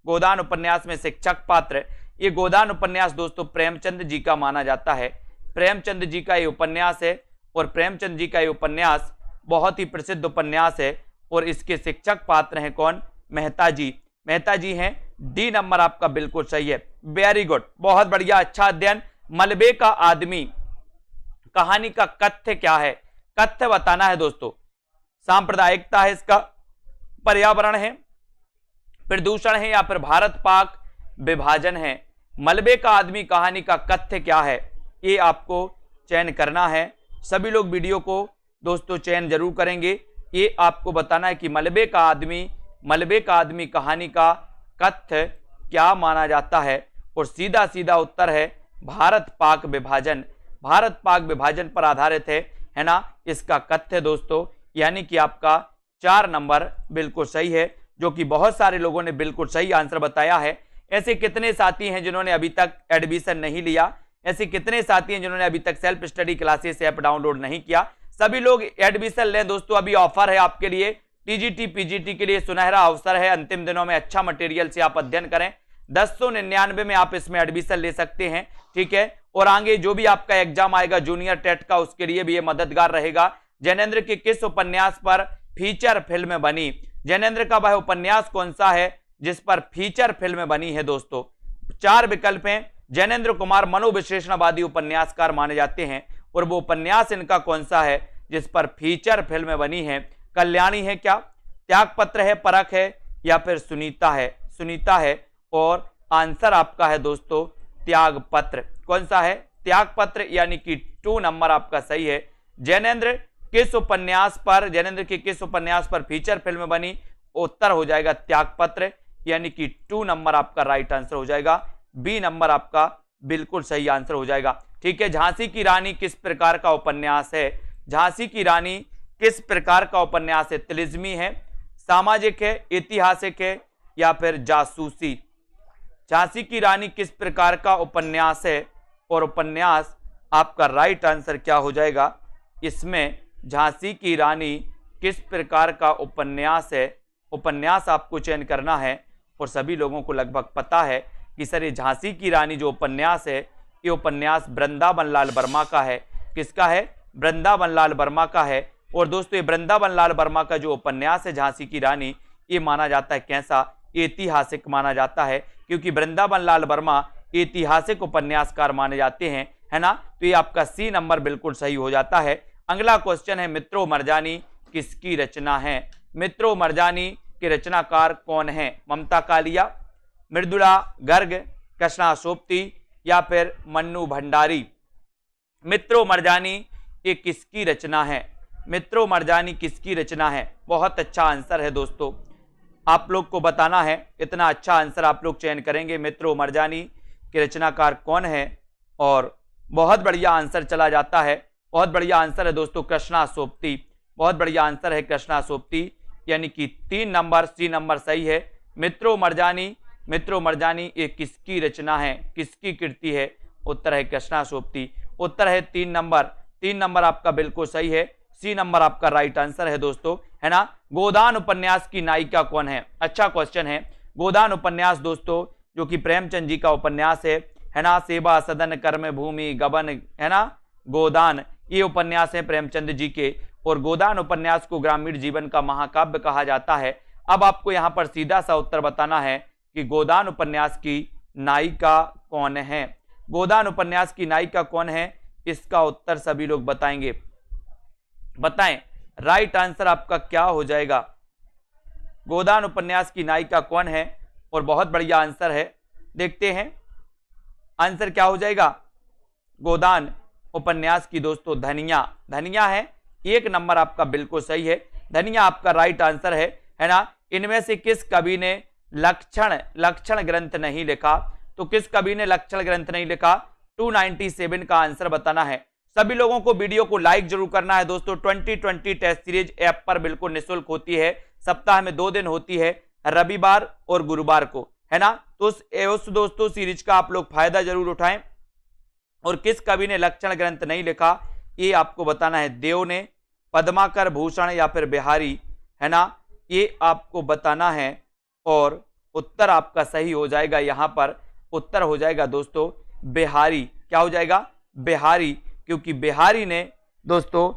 गोदान उपन्यास में शिक्षक पात्र? ये गोदान उपन्यास दोस्तों प्रेमचंद जी का माना जाता है। प्रेमचंद जी का ये उपन्यास है, और प्रेमचंद जी का ये उपन्यास बहुत ही प्रसिद्ध उपन्यास है। और इसके शिक्षक पात्र हैं कौन? मेहता जी हैं। डी नंबर आपका बिल्कुल सही है। वेरी गुड, बहुत बढ़िया, अच्छा अध्ययन। मलबे का आदमी कहानी का कथ्य क्या है? कथ्य बताना है दोस्तों। सांप्रदायिकता है इसका, पर्यावरण है, प्रदूषण है, या फिर भारत पाक विभाजन है? मलबे का आदमी कहानी का कथ्य क्या है, ये आपको चयन करना है। सभी लोग वीडियो को दोस्तों चयन जरूर करेंगे। ये आपको बताना है कि मलबे का आदमी कहानी का कथ्य क्या माना जाता है। और सीधा सीधा उत्तर है भारत पाक विभाजन। भारत पाक विभाजन पर आधारित है ना, इसका कथ्य दोस्तों, यानी कि आपका 4 नंबर बिल्कुल सही है, जो कि बहुत सारे लोगों ने बिल्कुल सही आंसर बताया है। ऐसे कितने साथी हैं जिन्होंने अभी तक एडमिशन नहीं लिया, ऐसे कितने साथी हैं जिन्होंने अभी तक self study classes app download नहीं किया, सभी लोग एडमिशन लें दोस्तों। अभी ऑफर है आपके लिए, टीजीटी पीजीटी के लिए सुनहरा अवसर है, अंतिम दिनों में अच्छा मटेरियल से आप अध्ययन करें, 1099 में आप इसमें एडमिशन ले सकते हैं, ठीक है। और आगे जो भी आपका एग्जाम आएगा जूनियर टेट का, उसके लिए भी ये मददगार रहेगा। जैनेंद्र के किस उपन्यास पर फीचर फिल्म बनी? जैनेंद्र का वह उपन्यास कौन सा है जिस पर फीचर फिल्म बनी है दोस्तों? 4 विकल्प हैं। जैनेंद्र कुमार मनोविश्लेषणवादी उपन्यासकार माने जाते हैं, और वो उपन्यास इनका कौन सा है जिस पर फीचर फिल्म बनी है? कल्याणी है क्या, त्यागपत्र है, परख है, या फिर सुनीता है? सुनीता है, और आंसर आपका है दोस्तों त्यागपत्र। कौन सा है? त्यागपत्र, यानी कि 2 नंबर आपका सही है। जैनेंद्र किस उपन्यास पर, जैनेंद्र के किस उपन्यास पर फीचर फिल्म बनी? उत्तर हो जाएगा त्यागपत्र, यानी कि 2 नंबर आपका राइट आंसर हो जाएगा। बी नंबर आपका बिल्कुल सही आंसर हो जाएगा, ठीक है। झांसी की रानी किस प्रकार का उपन्यास है? झांसी की रानी किस प्रकार का उपन्यास है? तिलिस्मी है, सामाजिक है, ऐतिहासिक है, या फिर जासूसी? झांसी की रानी किस प्रकार का उपन्यास है, और उपन्यास आपका राइट आंसर क्या हो जाएगा इसमें? झांसी की रानी किस प्रकार का उपन्यास है, उपन्यास आपको चयन करना है। और सभी लोगों को लगभग पता है कि सर ये झांसी की रानी जो उपन्यास है, ये उपन्यास वृंदावन लाल वर्मा का है। किसका है? वृंदावन लाल वर्मा का है। और दोस्तों ये वृंदावन लाल वर्मा का जो उपन्यास है झांसी की रानी, ये माना जाता है कैसा? ऐतिहासिक माना जाता है, क्योंकि वृंदावन लाल वर्मा ऐतिहासिक उपन्यासकार माने जाते हैं, है ना। तो ये आपका सी नंबर बिल्कुल सही हो जाता है। अगला क्वेश्चन है, मित्रों मरजानी किसकी रचना है? मित्रों मरजानी के रचनाकार कौन है? ममता कालिया, मृदुला गर्ग, कृष्णा सोपती, या फिर मन्नू भंडारी? मित्रों मरजानी ये किसकी रचना है? मित्रों मरजानी किसकी रचना है? बहुत अच्छा आंसर है दोस्तों, आप लोग को बताना है, इतना अच्छा आंसर आप लोग चयन करेंगे। मित्रों मरजानी के रचनाकार कौन है? और बहुत बढ़िया आंसर चला जाता है, बहुत बढ़िया आंसर है दोस्तों, कृष्णा सोपती। बहुत बढ़िया आंसर है कृष्णा सोपती, यानी कि 3 नंबर, सी नंबर सही है। मित्रों मरजानी, मित्रों मरजानी ये किसकी रचना है, किसकी कृति है? उत्तर है कृष्णा सोपती। उत्तर है 3 नंबर, 3 नंबर आपका बिल्कुल सही है, सी नंबर आपका राइट आंसर है दोस्तों, है ना। गोदान उपन्यास की नायिका कौन है? अच्छा क्वेश्चन है। गोदान उपन्यास दोस्तों जो कि प्रेमचंद जी का उपन्यास है ना। सेवा सदन कर्म भूमि गबन, है ना। गोदान ये उपन्यास है प्रेमचंद जी के, और गोदान उपन्यास को ग्रामीण जीवन का महाकाव्य कहा जाता है। अब आपको यहां पर सीधा सा उत्तर बताना है कि गोदान उपन्यास की नायिका कौन है? गोदान उपन्यास की नायिका कौन है? इसका उत्तर सभी लोग बताएंगे, बताएं राइट आंसर आपका क्या हो जाएगा? गोदान उपन्यास की नायिका कौन है? और बहुत बढ़िया आंसर है, देखते हैं आंसर क्या हो जाएगा। गोदान उपन्यास की दोस्तों धनिया, धनिया है, 1 नंबर आपका बिल्कुल सही है, धनिया आपका राइट आंसर है ना। इनमें से किस कवि ने लक्षण ग्रंथ नहीं लिखा? तो किस कवि ने लक्षण ग्रंथ नहीं लिखा? 297 का आंसर बताना है। सभी लोगों को वीडियो को लाइक जरूर करना है दोस्तों। 2020 टेस्ट सीरीज ऐप पर बिल्कुल निःशुल्क होती है, सप्ताह में 2 दिन होती है, रविवार और गुरुवार को, है ना। तो उस दोस्तों सीरीज का आप लोग फायदा जरूर उठाएं। और किस कवि ने लक्षण ग्रंथ नहीं लिखा ये आपको बताना है। देव ने, पद्माकर, भूषण, या फिर बिहारी, है ना, ये आपको बताना है। और उत्तर आपका सही हो जाएगा, यहां पर उत्तर हो जाएगा दोस्तों बिहारी। क्या हो जाएगा? बिहारी, क्योंकि बिहारी ने दोस्तों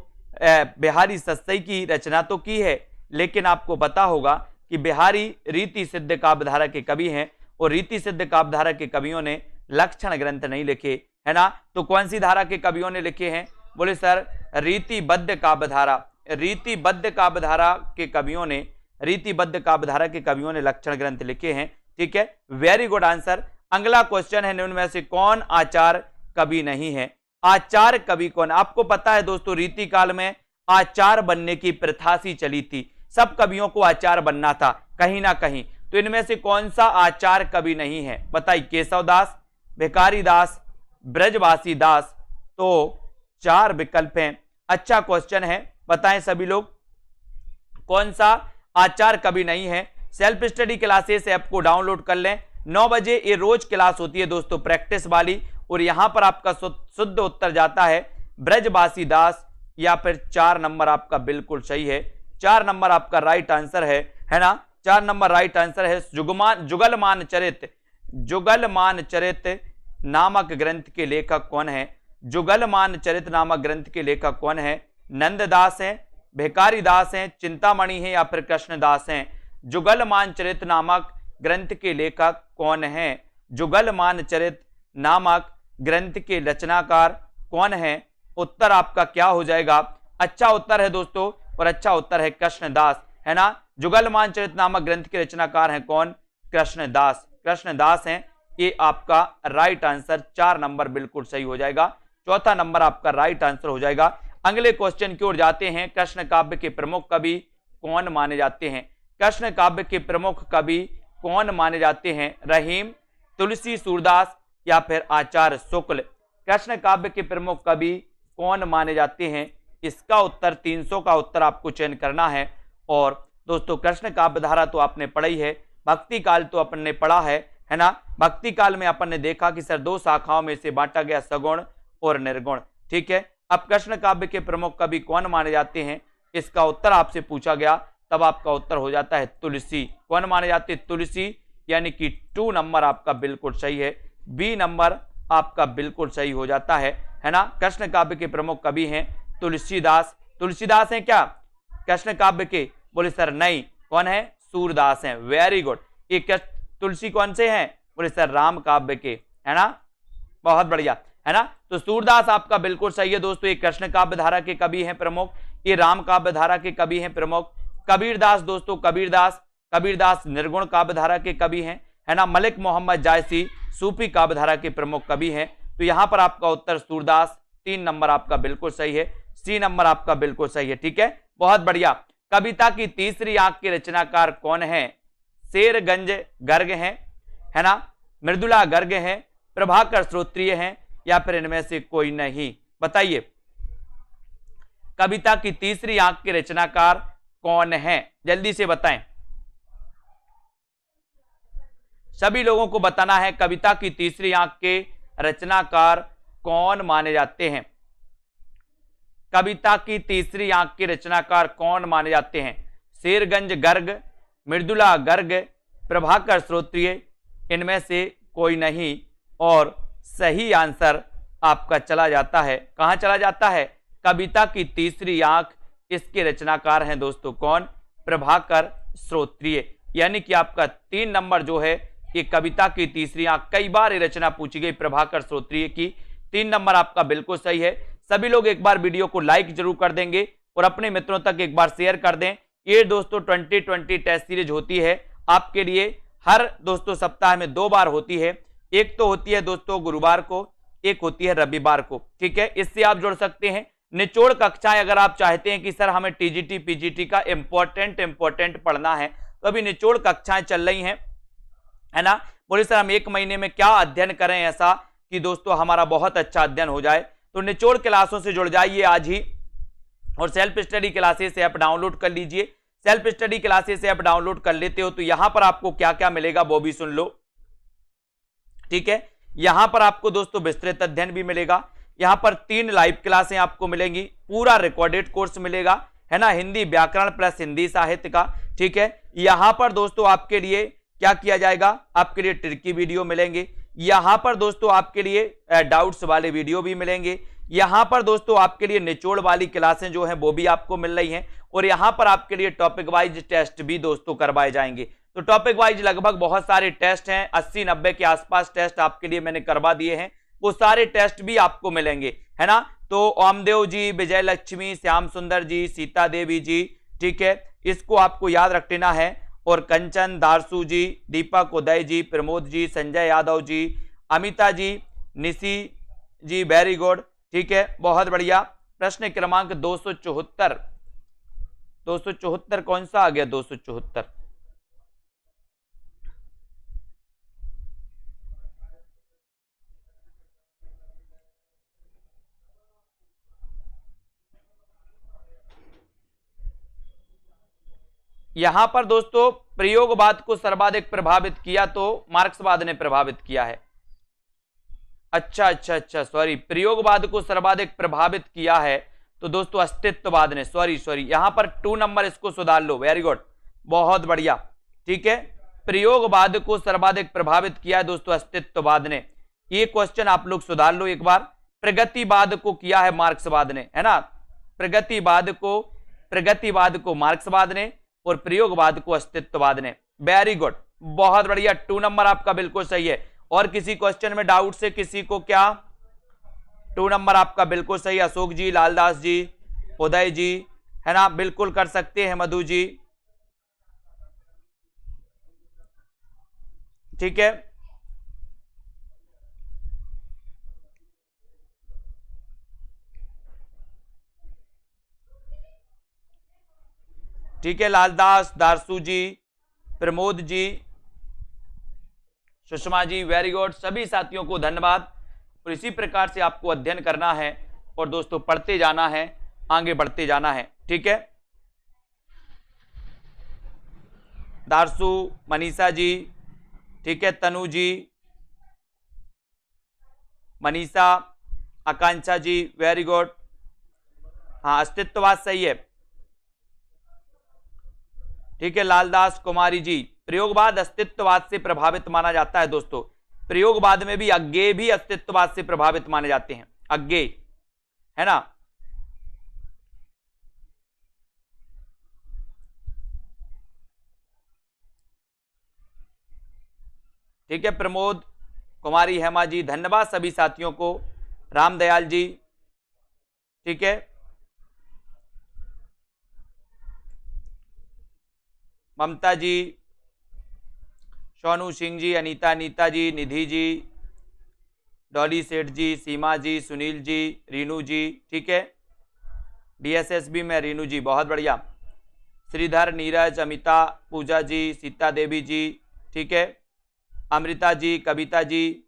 बिहारी सस्सई की रचना तो की है, लेकिन आपको पता होगा कि बिहारी रीति सिद्ध काव्यधारा के कवि हैं, और रीति सिद्ध काव्यधारा के कवियों ने लक्षण ग्रंथ नहीं लिखे, है ना। तो कौन सी धारा के कवियों ने लिखे हैं? बोले सर रीतिबद्ध काव्यधारा, रीतिबद्ध काव्यधारा के कवियों ने, रीतिबद्ध काव्यधारा के कवियों ने लक्षण ग्रंथ लिखे हैं, ठीक है। Very good answer. अगला क्वेश्चन है, निम्न में से कौन आचार कवि नहीं है? आचार कवि कौन? आपको पता है दोस्तों रीति काल में आचार बनने की प्रथा सी चली थी, सब कवियों को आचार बनना था कहीं ना कहीं। तो इनमें से कौन सा आचार कवि नहीं है? बताइए। केशव दास, भिखारी दास, ब्रजवासी दास, तो 4 विकल्प हैं। अच्छा क्वेश्चन है, बताएं सभी लोग कौन सा आचार कभी नहीं है। सेल्फ स्टडी क्लासेस ऐप को डाउनलोड कर लें। 9 बजे ये रोज क्लास होती है दोस्तों, प्रैक्टिस वाली, और यहां पर आपका शुद्ध उत्तर जाता है ब्रजवासी दास, या फिर 4 नंबर आपका बिल्कुल सही है। 4 नंबर आपका राइट आंसर है ना। 4 नंबर राइट आंसर है। जुगलमान चरित नामक ग्रंथ के लेखक कौन है? जुगलमान चरित नामक ग्रंथ के लेखक कौन है? नंददास हैं, भिखारी दास हैं, चिंतामणि हैं, या फिर कृष्णदास हैं? जुगलमान चरित नामक ग्रंथ के लेखक कौन है? जुगलमान चरित नामक ग्रंथ के रचनाकार कौन है? उत्तर आपका क्या हो जाएगा? अच्छा उत्तर है दोस्तों, और अच्छा उत्तर है कृष्णदास, है ना। जुगलमान चरित नामक ग्रंथ के रचनाकार हैं कौन? कृष्णदास। कृष्णदास हैं, ये आपका राइट आंसर। 4 नंबर बिल्कुल सही हो जाएगा। चौथा नंबर आपका राइट आंसर हो जाएगा। अगले क्वेश्चन की ओर जाते हैं। कृष्ण काव्य के प्रमुख कवि कौन माने जाते हैं? कृष्ण काव्य के प्रमुख कवि कौन माने जाते हैं? रहीम, तुलसी, सूरदास, या फिर आचार्य शुक्ल? कृष्ण काव्य के प्रमुख कवि कौन माने जाते हैं? इसका उत्तर 300 का उत्तर आपको चयन करना है। और दोस्तों कृष्ण काव्य धारा तो आपने पढ़ी है, भक्ति काल तो अपन ने पढ़ा है ना। भक्ति काल में अपन ने देखा कि सर 2 शाखाओं में से बांटा गया, सगुण और निर्गुण, ठीक है। अब कृष्ण काव्य के प्रमुख कवि कौन माने जाते हैं, इसका उत्तर आपसे पूछा गया, तब आपका उत्तर हो जाता है तुलसी। कौन माने जाते हैं? तुलसी, यानी कि 2 नंबर आपका बिल्कुल सही है। बी नंबर आपका बिल्कुल सही हो जाता है ना। कृष्ण काव्य के प्रमुख कवि हैं तुलसीदास। तुलसीदास हैं क्या कृष्ण काव्य के? बोले सर नहीं। कौन है? सूरदास हैं। Very good. ये तुलसी कौन से हैं? बोले सर राम काव्य के, है ना। बहुत बढ़िया, है ना। तो सूरदास आपका बिल्कुल सही है दोस्तों। ये कृष्ण काव्य धारा के कवि हैं प्रमुख, ये राम काव्य धारा के कवि हैं प्रमुख। कबीरदास दोस्तों, कबीरदास निर्गुण काव्य धारा के कवि हैं, है ना। मलिक मोहम्मद जायसी सूफी काव्य धारा के प्रमुख कवि हैं। तो यहां पर आपका उत्तर सूरदास, 3 नंबर आपका बिल्कुल सही है। सी नंबर आपका बिल्कुल सही है, ठीक है, बहुत बढ़िया। कविता की तीसरी आंख के रचनाकार कौन है? शेरगंज गर्ग हैं, है ना, मृदुला गर्ग हैं, प्रभाकर श्रोत्रिय हैं, या फिर इनमें से कोई नहीं? बताइए, कविता की तीसरी आंख के रचनाकार कौन है? जल्दी से बताएं, सभी लोगों को बताना है कविता की तीसरी आंख के रचनाकार कौन माने जाते हैं। कविता की तीसरी आंख के रचनाकार कौन माने जाते हैं? शेरगंज गर्ग, मृदुला गर्ग, प्रभाकर श्रोत्रिय, इनमें से कोई नहीं। और सही आंसर आपका चला जाता है, कहां चला जाता है? कविता की तीसरी आंख, इसके रचनाकार हैं दोस्तों कौन? प्रभाकर श्रोत्रिय। यानी कि आपका 3 नंबर जो है ये कविता की तीसरी आंख, कई बार ये रचना पूछी गई प्रभाकर श्रोत्रिय की। 3 नंबर आपका बिल्कुल सही है। सभी लोग एक बार वीडियो को लाइक जरूर कर देंगे और अपने मित्रों तक एक बार शेयर कर दें। ये दोस्तों 2020 टेस्ट सीरीज होती है आपके लिए, हर दोस्तों सप्ताह में 2 बार होती है। एक तो होती है दोस्तों गुरुवार को, एक होती है रविवार को, ठीक है। इससे आप जुड़ सकते हैं। निचोड़ कक्षाएं अगर आप चाहते हैं कि सर हमें टीजीटी पीजीटी का इंपॉर्टेंट पढ़ना है, तो अभी निचोड़ कक्षाएं चल रही हैं, है ना। बोले सर हम 1 महीने में क्या अध्ययन करें ऐसा कि दोस्तों हमारा बहुत अच्छा अध्ययन हो जाए? तो निचोड़ क्लासों से जुड़ जाइए आज ही, और self study classes app download कर लीजिए। Self study classes app download कर लेते हो तो यहां पर आपको क्या क्या मिलेगा वो भी सुन लो, ठीक है। यहां पर आपको दोस्तों विस्तृत अध्ययन भी मिलेगा। यहां पर 3 लाइव क्लासें आपको मिलेंगी, पूरा रिकॉर्डेड कोर्स मिलेगा, है ना, हिंदी व्याकरण प्लस हिंदी साहित्य का, ठीक है। यहां पर दोस्तों आपके लिए क्या किया जाएगा? आपके लिए ट्रिकी वीडियो मिलेंगे। यहां पर दोस्तों आपके लिए डाउट्स वाले वीडियो भी मिलेंगे। यहां पर दोस्तों आपके लिए निचोड़ वाली क्लासें जो हैं वो भी आपको मिल रही हैं, और यहां पर आपके लिए टॉपिक वाइज टेस्ट भी दोस्तों करवाए जाएंगे। तो टॉपिक वाइज लगभग बहुत सारे टेस्ट हैं, 80-90 के आसपास टेस्ट आपके लिए मैंने करवा दिए हैं, वो सारे टेस्ट भी आपको मिलेंगे, है ना। तो ओमदेव जी, विजय लक्ष्मी, श्याम सुंदर जी, सीता देवी जी, ठीक है, इसको आपको याद रखना है। और कंचन, दारसू जी, दीपक उदय जी, प्रमोद जी, संजय यादव जी, अमिता जी, निशी जी, वेरी गुड, ठीक है, बहुत बढ़िया। प्रश्न क्रमांक 274 कौन सा आ गया? 274, यहां पर दोस्तों प्रयोगवाद को सर्वाधिक प्रभावित किया तो मार्क्सवाद ने प्रभावित किया है। अच्छा, सॉरी, प्रयोगवाद को सर्वाधिक प्रभावित किया है तो दोस्तों अस्तित्ववाद ने, सॉरी यहां पर 2 नंबर इसको सुधार लो, वेरी गुड, बहुत बढ़िया, ठीक है। प्रयोगवाद को सर्वाधिक प्रभावित किया है दोस्तों अस्तित्ववाद ने, ये क्वेश्चन आप लोग सुधार लो एक बार। प्रगतिवाद को किया है मार्क्सवाद ने, है ना, प्रगतिवाद को मार्क्सवाद ने और प्रयोगवाद को अस्तित्ववाद ने, वेरी गुड, बहुत बढ़िया, 2 नंबर आपका बिल्कुल सही है। और किसी क्वेश्चन में डाउट से किसी को क्या? 2 नंबर आपका बिल्कुल सही, अशोक जी, लालदास जी, उदय जी, है ना, बिल्कुल कर सकते हैं, मधु जी, ठीक है। ठीक है, लालदास, दारसू जी, प्रमोद जी, सुषमा जी, वेरी गुड, सभी साथियों को धन्यवाद। और इसी प्रकार से आपको अध्ययन करना है और दोस्तों पढ़ते जाना है, आगे बढ़ते जाना है, ठीक है। दारसू, मनीषा जी, ठीक है, तनु जी, मनीषा, आकांक्षा जी, वेरी गुड, हाँ अस्तित्ववाद सही है, ठीक है। लालदास, कुमारी जी, प्रयोगवाद अस्तित्ववाद से प्रभावित माना जाता है दोस्तों, प्रयोगवाद में भी अज्ञेय भी अस्तित्ववाद से प्रभावित माने जाते हैं, अज्ञेय, है ना। ठीक है, प्रमोद, कुमारी हेमा जी, धन्यवाद सभी साथियों को, रामदयाल जी, ठीक है, ममता जी, सोनू सिंह जी, अनीता जी, निधि जी, डॉली सेठ जी, सीमा जी, सुनील जी, रीनू जी, ठीक है, डीएसएसबी में रीनू जी, बहुत बढ़िया, श्रीधर, नीरज, अमिता, पूजा जी, सीता देवी जी, ठीक है, अमृता जी, कविता जी,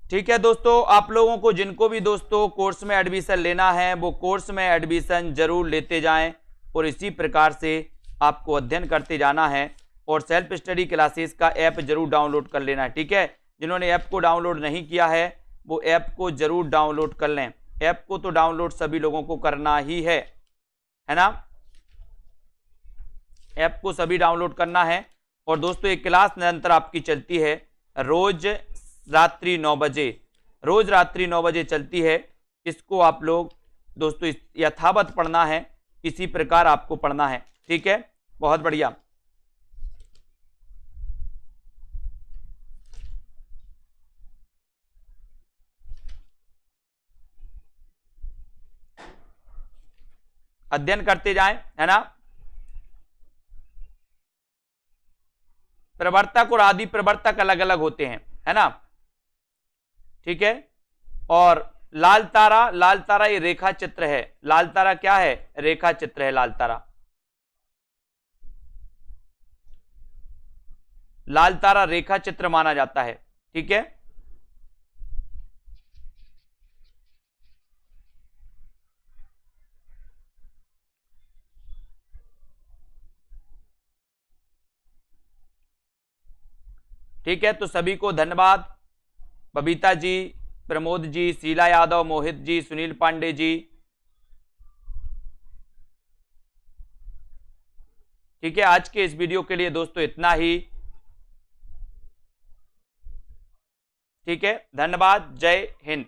ठीक है दोस्तों। आप लोगों को जिनको भी दोस्तों कोर्स में एडमिशन लेना है वो कोर्स में एडमिशन जरूर लेते जाएं और इसी प्रकार से आपको अध्ययन करते जाना है और सेल्फ स्टडी क्लासेस का ऐप जरूर डाउनलोड कर लेना है, ठीक है। जिन्होंने ऐप को डाउनलोड नहीं किया है वो ऐप को जरूर डाउनलोड कर लें, ऐप को तो डाउनलोड सभी लोगों को करना ही है ना, ऐप को सभी डाउनलोड करना है। और दोस्तों एक क्लास निरंतर आपकी चलती है, रोज रात्रि 9 बजे, रोज रात्रि 9 बजे चलती है, इसको आप लोग दोस्तों यथावत पढ़ना है, इसी प्रकार आपको पढ़ना है, ठीक है, बहुत बढ़िया। अध्ययन करते जाएं, है ना। प्रवर्तक और आदि प्रवर्तक अलग अलग होते हैं, है ना, ठीक है। और लाल तारा ये रेखा चित्र है, लाल तारा क्या है? रेखा चित्र है, लाल तारा, लाल तारा रेखा चित्र माना जाता है, ठीक है। ठीक है, तो सभी को धन्यवाद, बबीता जी, प्रमोद जी, शीला यादव, मोहित जी, सुनील पांडे जी, ठीक है। आज के इस वीडियो के लिए दोस्तों इतना ही, ठीक है, धन्यवाद, जय हिंद।